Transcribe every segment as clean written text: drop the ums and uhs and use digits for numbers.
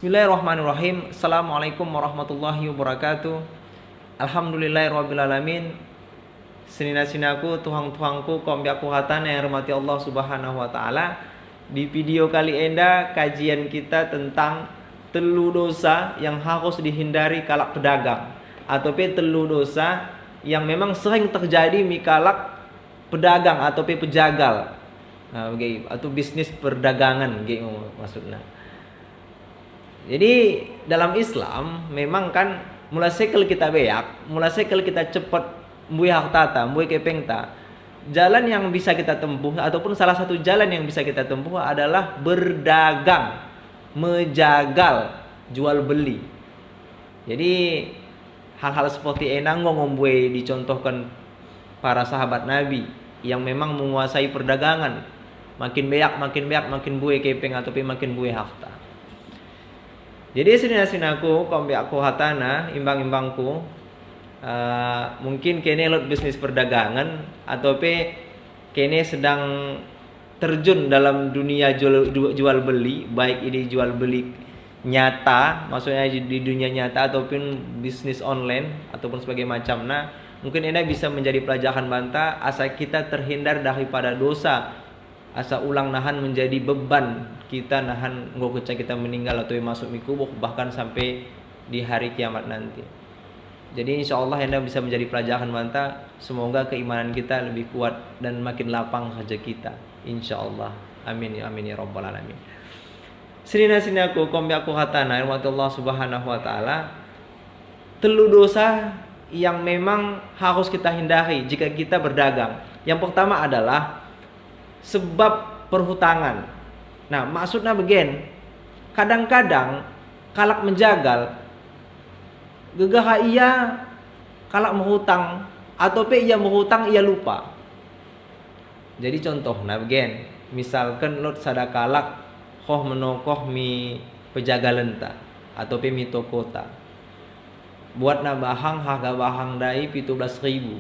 Bismillahirrahmanirrahim. Assalamualaikum warahmatullahi wabarakatuh. Alhamdulillahirrahmanirrahim. Senina-sinaku, tuhang-tuhangku, kompiaku hatan yang hormati Allah subhanahu wa ta'ala. Di video kali enda kajian kita tentang telu dosa yang harus dihindari kalak pedagang, atau telu dosa yang memang sering terjadi mikalak pedagang atau pejagal, atau bisnis perdagangan gitu maksudnya. Jadi dalam Islam memang kan mulai sekel kita beyak, mulai sekel kita cepat mbuih hartata, mbuih kepengta. Jalan yang bisa kita tempuh ataupun salah satu jalan yang bisa kita tempuh adalah berdagang, menjagal, jual beli. Jadi hal-hal seperti enang ngombe dicontohkan para sahabat Nabi yang memang menguasai perdagangan. Makin beyak, makin buih kepeng atau makin buih harta. Jadi sini-sinaku, kompiakku hatana, imbang-imbangku, mungkin kene lot bisnis perdagangan atau kene sedang terjun dalam dunia jual beli, baik ini jual beli nyata, maksudnya di dunia nyata ataupun bisnis online ataupun sebagai macam. Nah, mungkin ini bisa menjadi pelajaran banta asa kita terhindar daripada dosa, asa ulang nahan menjadi beban kita nahan nggo kita meninggal atau masuk mikubuk bahkan sampai di hari kiamat nanti. Jadi insya Allah anda bisa menjadi pelajaran banta. Semoga keimanan kita lebih kuat dan makin lapang saja kita, insya Allah. Amin ya amin ya rabbal alamin. Sini aku kompiaku hatana Allah subhanahu wa ta'ala. Telu dosa yang memang harus kita hindari jika kita berdagang. Yang pertama adalah sebab perhutangan. Nah, maksudnya begini, kadang-kadang kalak menjagal gegah ia kalak menghutang atau ia menghutang ia lupa. Jadi contoh nah begini, misalkan lot sada kalak koh menokoh mi pejaga lenta atau mi tokota buat na bahang harga bahang dai 17.000.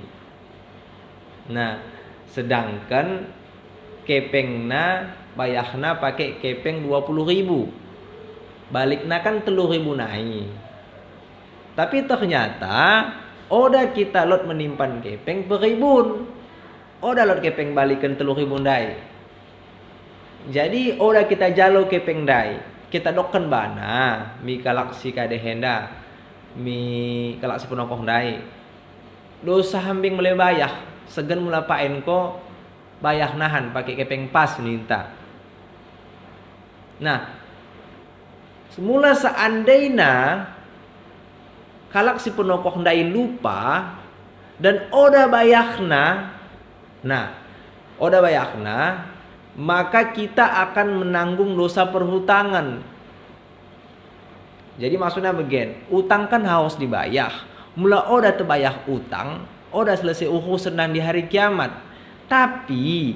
Nah, sedangkan kepengna bayahna pakai kepeng 20.000, balikna kan 3.000 naik. Tapi ternyata oda kita lot menimpan kepeng beribun, oda lot kepeng balikan 3.000 dai. Jadi oda kita jalo kepeng dai, kita dokkan bana mi kalak si kadehenda, mi kalak si penokong dai. Dosa hambing mulai bayah, segen mula paen ko bayah nahan pakai kepeng pas minta. Nah, semula seandainya kalak si penokoh ndai lupa dan oda bayahna, nah oda bayahna, maka kita akan menanggung dosa perhutangan. Jadi maksudnya begini, utang kan harus dibayar. Mula oda terbayar utang, oda selesai urusan di hari kiamat. Tapi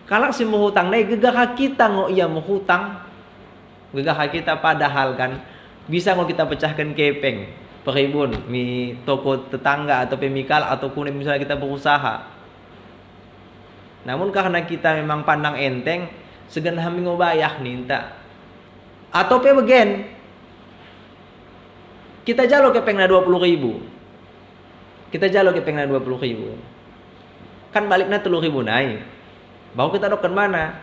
kalau si menghutang dai gegah kita ngo ia menghutang, gegah kita padahal kan bisa ngo kita pecahkan kepeng peribun mi toko tetangga atau pemikal atau kuning misalnya kita berusaha. Namun karena kita memang pandang enteng, segan hami ngo bayah ninta. Atau begen kita jalo kepengna 20.000. Kita jalo kepengna 20.000. Kan baliknya 3.000 naik. Baru kita dokkan mana?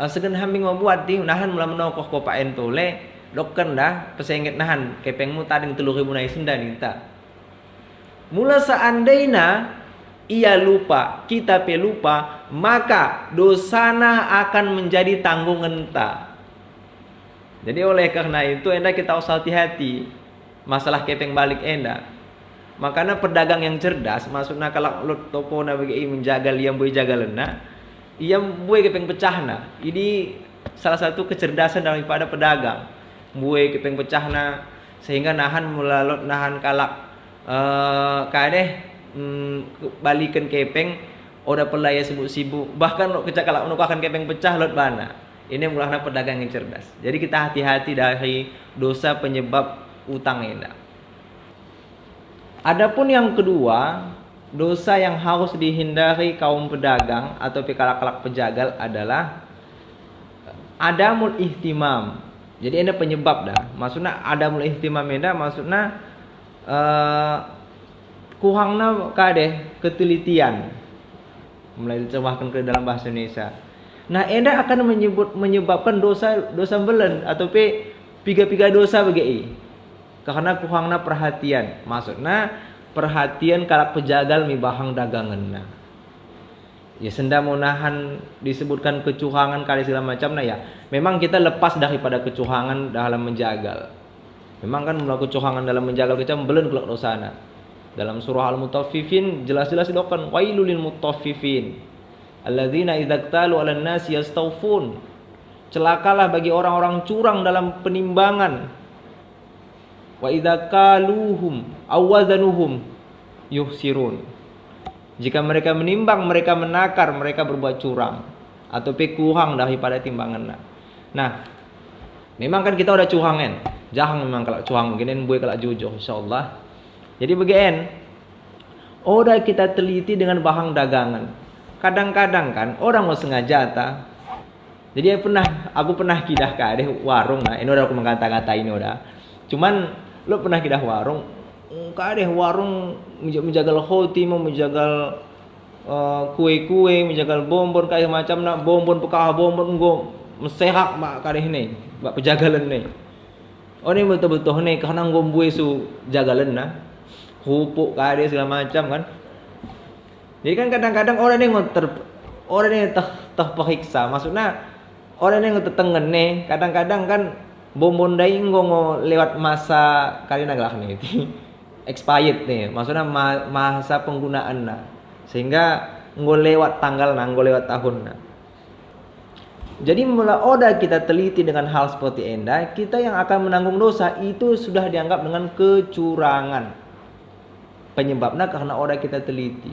Segen hambing membuat di nahan mula menokoh ko paen tole, dokkan dah pesengget nahan kepengmu tadi 3.000 naik senda ninta. Mula seandainya ia lupa, kita pelupa, maka dosana akan menjadi tanggungan ta. Jadi oleh karena itu enda kita harus hati-hati masalah kepeng balik enda. Makanya pedagang yang cerdas, maksudnya kalau lot toko na bagi menjaga liam boy jaga lena, ia boy kepeng pecahna. Ini salah satu kecerdasan daripada pedagang. Boy kepeng pecahna sehingga nahan mulalot nahan kalak balikan kepeng oda pelaya sibuk-sibuk. Bahkan lo kecakalak akan kepeng pecah lot bana. Ini mulanya pedagang yang cerdas. Jadi kita hati-hati dari dosa penyebab utang enda. Adapun yang kedua, dosa yang harus dihindari kaum pedagang atau kalak-kalak pejagal adalah adamul ihtimam. Jadi ada penyebab dah. Maksudnya adamul ihtimam enda maksudnya kurangna kadeh ketelitian. Mulai diterjemahkan ke dalam bahasa Indonesia. Nah, enda akan menyebabkan dosa belen atau piga-piga dosa bagi. Karena kurangna perhatian. Maksudnya perhatian kalak pejagal mi bahang daganganna. Ya senda mau nahan disebutkan kecurangan kali segala macam nah ya. Memang kita lepas daripada kecurangan dalam menjagal. Memang kan melakukan kecurangan dalam menjagal kita belen kelak dosana. Dalam surah Al-Mutaffifin jelas-jelas didoakan wailul lil mutaffifin alladzina idza qtalu 'alan nasi yastawfun. Celakalah bagi orang-orang curang dalam penimbangan. Wa idza qaluhum aw wazanuhum yuhsirun. Jika mereka menimbang, mereka menakar, mereka berbuat curang atau kurang daripada timbangan. Nah, memang kan kita udah curang kan. Jangan memang kalau curang begini boleh kalau jujur insyaallah. Jadi begini, udah kita teliti dengan bahang dagangan. Kadang-kadang kan orang mau sengaja ta. Jadi aku pernah kidah ke deh warung nah. Ini udah aku mengkata-kata ini udah. Cuman lo pernah kidah warung, kadeh warung menjagal khoti, mau menjagal kue-kue, menjagal bonbon kayak macam nak bonbon pekah bonbon go meserak mak kadeh ni, mak pejagalan ni. Oh ni betul-betul ni karena ngombe su jagalan nah. Kupuk kadeh segala macam kan. Jadi kan kadang-kadang orang ni terperiksa, maksudnya orang ni tertengen ni, kadang-kadang kan bonbon dai ngo lewat masa kali naglak ni expired nih, maksudnya masa penggunaan nah. Sehingga ngo lewat tanggal nah, ngo lewat tahun nah. Jadi mula oda kita teliti dengan hal seperti enda, kita yang akan menanggung dosa itu sudah dianggap dengan kecurangan. Penyebabnya karena oda kita teliti.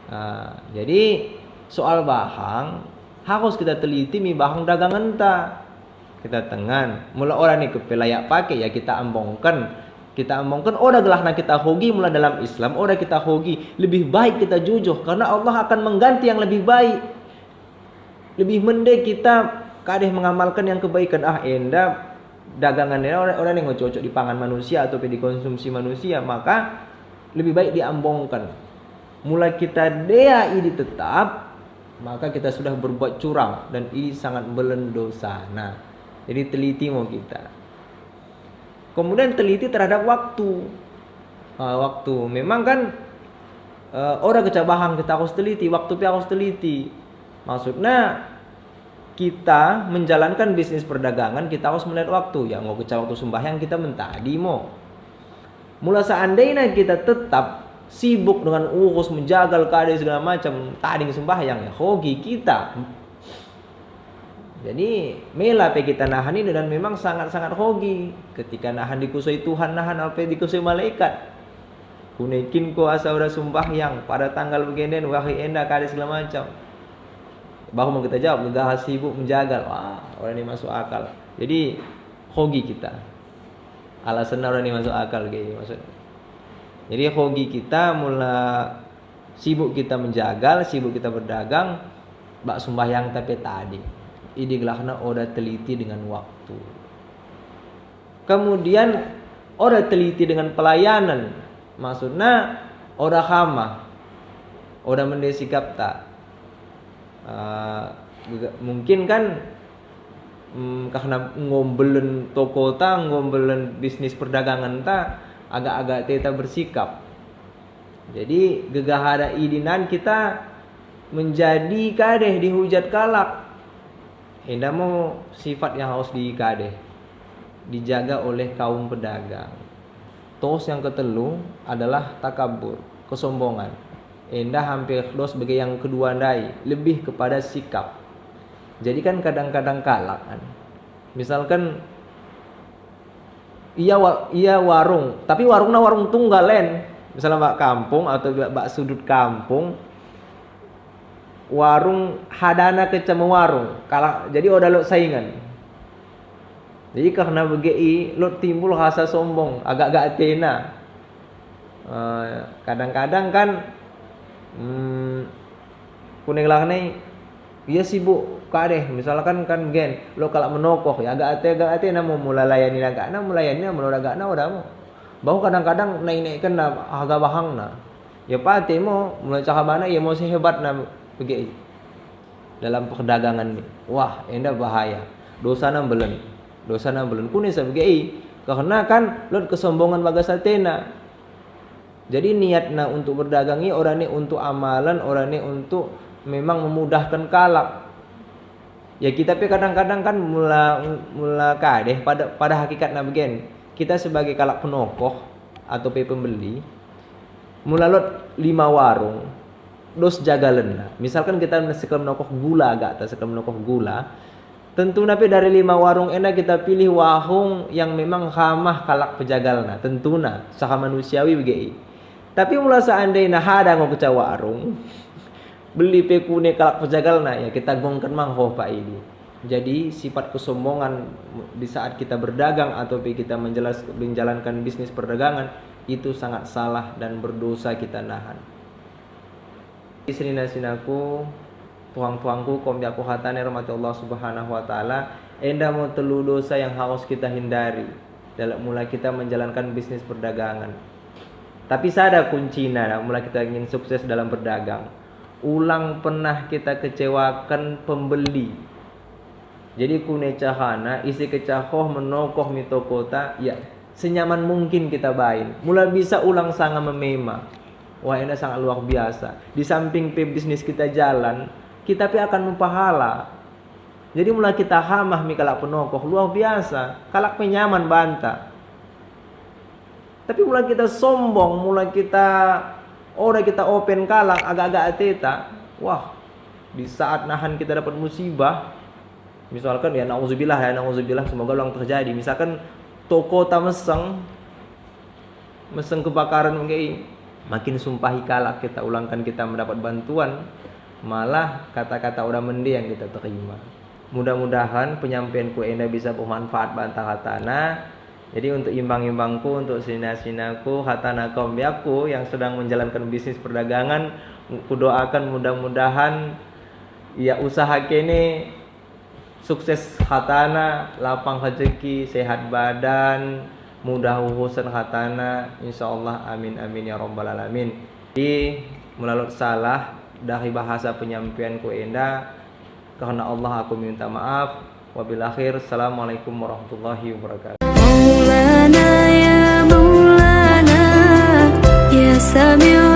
Nah, jadi soal bahang harus kita teliti mi bahang dagangan ta. Kita tengan mula orang ni kepelayak pakai ya kita ambongkan oda gelahna kita hogi mula dalam Islam oda kita hogi lebih baik kita jujur karena Allah akan mengganti yang lebih baik. Lebih mendek kita kadeh mengamalkan yang kebaikan enda dagangan ni orang yang cocok dipangan manusia atau dikonsumsi manusia maka lebih baik diambongkan. Mula kita dea ini tetap maka kita sudah berbuat curang dan ini sangat melendosa. Nah, jadi teliti mau kita. Kemudian teliti terhadap waktu. Waktu memang kan orang kecabahang kita harus teliti, waktu pun harus teliti. Maksudnya kita menjalankan bisnis perdagangan kita harus melihat waktu. Ya mau kecah waktu sembahyang kita mentadi mau. Mula seandainya kita tetap sibuk dengan urus menjagal keadaan segala macam tading sembahyang ya hogi kita. Jadi mela pe kita nahan ini dan memang sangat-sangat hogi ketika nahan dikusui Tuhan nahan apa dikusui malaikat. Kunekin ko asa udah sembahyang pada tanggal begini wahai enda keadaan segala macam. Baru mau kita jawab gegah sibuk menjagal. Wah, orang ini masuk akal. Jadi hogi kita. Alasan orang ini masuk akal kayak maksud. Jadi hogi kita mula sibuk kita menjagal, sibuk kita berdagang, bak sembahyang tapi tadi. Ini gelahna oda teliti dengan waktu. Kemudian oda teliti dengan pelayanan. Maksudnya oda khama. Oda mendesikap tak. Mungkin kan karena ngombelen toko ta, ngombelen bisnis perdagangan ta agak-agak teta bersikap. Jadi gegahada idinan kita menjadi kadeh dihujat kalak. Hendak mau sifat yang harus dikadeh dijaga oleh kaum pedagang. Terus yang ketelu adalah takabur, kesombongan. Endah hampir dos sebagai yang kedua ndai, lebih kepada sikap. Jadi kan kadang-kadang kalak kan. Misalkan iya warung, tapi warungnya warung tunggalen. Misalnya bak kampung atau bak sudut kampung, warung hadana kecama warung. Kalak, jadi udah lo saingan. Jadi karena begini lo timbul rasa sombong, agak-agak tena. Kadang-kadang kan kuning lah nih, dia sibuk kadeh misalkan kan gen lo kalau menokoh ya agak ate na mau mulai layani agak na melayani menurut agak na udah mau bahwa kadang-kadang naik-naikkan na harga bahang na ya pati mo mulai cahabana ya mau sehebat na begitu dalam perdagangan ni wah enda bahaya dosa na belen kuning sebagai karena kan lo kesombongan bagas atena. Jadi niatna untuk berdagangi orang ni untuk amalan, orang ni untuk memang memudahkan kalak. Ya kita tapi kadang-kadang kan mula kadeh pada hakikatnya begini. Kita sebagai kalak penokoh atau pembeli mula lot 5 warung dos jagalena. Misalkan kita sekam menokoh gula agak tak sekam menokoh gula. Tentu napi dari 5 warung enak kita pilih warung yang memang ramah kalak pejagalna. Tentuna saha manusiawi begini. Tapi mula seandainya ada ngau keca warung beli pekune kalak pejagalna ya kita gongkan mangho pak ini. Jadi sifat kesombongan di saat kita berdagang atau kita menjalankan bisnis perdagangan itu sangat salah dan berdosa kita nahan. Sinaku puang-puangku kom aku hatane rahmat Allah Subhanahu wa taala enda mau telu dosa yang harus kita hindari dalam mulai kita menjalankan bisnis perdagangan. Tapi sada kuncinya mulai kita ingin sukses dalam berdagang. Ulang pernah kita kecewakan pembeli. Jadi kune cahana isi kecahoh menokoh mito kota ya senyaman mungkin kita bain. Mulai bisa ulang sangat memema. Wah ini sangat luar biasa. Di samping bisnis kita jalan, kita akan mempahala. Jadi mulai kita hamah mikalak penokoh luar biasa. Kalak penyaman bantah. Tapi mulai kita sombong, mulai kita kita open kalak agak-agak ateta. Wah, di saat nahan kita dapat musibah, misalkan ya nauzubillah semoga ulang terjadi. Misalkan toko ta meseng kebakaran makin sumpahi kalak kita ulangkan kita mendapat bantuan, malah kata-kata udah mende yang kita terima. Mudah-mudahan penyampaianku enda bisa bermanfaat bantah hatana. Jadi untuk imbang-imbangku, untuk sina-sinaku, hatana kaum biaku yang sedang menjalankan bisnis perdagangan, ku doakan mudah-mudahan ya usaha kene sukses hatana, lapang rezeki, sehat badan, mudah urusan hatana, insyaallah amin amin ya rabbal alamin. Jadi melalui salah dari bahasa penyampaianku enda, karena Allah aku minta maaf. Wabil akhir, assalamualaikum warahmatullahi wabarakatuh. مولانا يا مولانا يا سميع